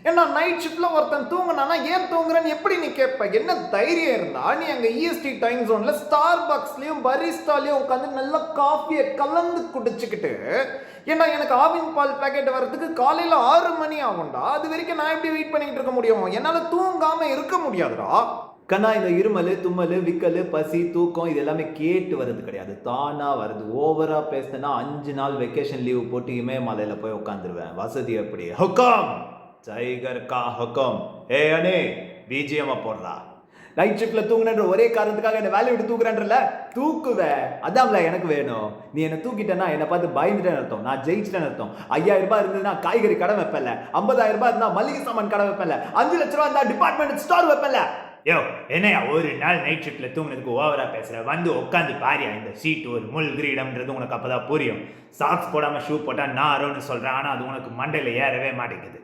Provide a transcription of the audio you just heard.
ஏன்னா நைட் ஷிஃப்ட்ல ஒருத்தன் தூங்குனானா ஏன் தூங்குறேன்னு எப்படி நீ கேட்ப? என்ன தைரியம் இருந்தா நீ அங்க இஎஸ்டி டைம் ஜோன்ல ஸ்டார் பக்ஸ்லயும் பரிஸ்டாலையும் உட்காந்து நல்லா காஃபியை கலந்து குடிச்சுக்கிட்டு, ஏன்னா எனக்கு ஆவின் பால் பேக்கெட் வர்றதுக்கு காலையில 6 மணி ஆகும்டா, அது வரைக்கும் நான் எப்படி வெயிட் பண்ணிட்டு இருக்க முடியும்? என்னால தூங்காம இருக்க முடியாதுடா. கண்ணா, இந்த இருமல், தும்மல், விக்கல், பசி, தூக்கம் இது எல்லாமே கேட்டு வருது கிடையாது, தானா வருது. ஓவரா பேசினா 5 நாள் வெக்கேஷன் லீவ் போட்டு இமயமலையில போய் உட்காந்துருவேன். வசதி எப்படி? ஹுக்கம் டைகர் கா ஹுக்கம். ஏ அனே பிஜிஎம் போடுறா. நைட் ஷிஃப்ட்ல தூங்குறன்ற ஒரே காரணத்துக்காக என்ன வேலையை விட்டு தூக்குறேன்றல, தூக்குவேன். அதான்ல எனக்கு வேணும். நீ என்ன தூக்கிட்டேன்னா என்னை பார்த்து பயந்துட்டேன்னு அர்த்தம், நான் ஜெயிச்சிட்டேன்னு அர்த்தம். 5000 ரூபாய் இருந்ததுன்னா காய்கறி கடை வைப்பல, 50000 ரூபாய் இருந்தா மளிகை சாமான் கடை வைப்பல, 5 லட்ச ரூபாய் இருந்தா டிபார்ட்மெண்ட் ஸ்டோர் வைப்பல. யோ என்னையா ஒரு நாள் நைட் ஷிஃப்ட்ல தூங்குனதுக்கு ஓவரா பேசுற? வந்து உட்காந்து பாரியா, இந்த சீட் ஒரு முள் கிரீடம்ன்றது உனக்கு அப்பதான் புரியும். சாக்ஸ் போடாம ஷூ போட்டா நான் அரோன்னு சொல்றேன், ஆனா அது உனக்கு மண்டையில ஏறவே மாட்டேங்குது.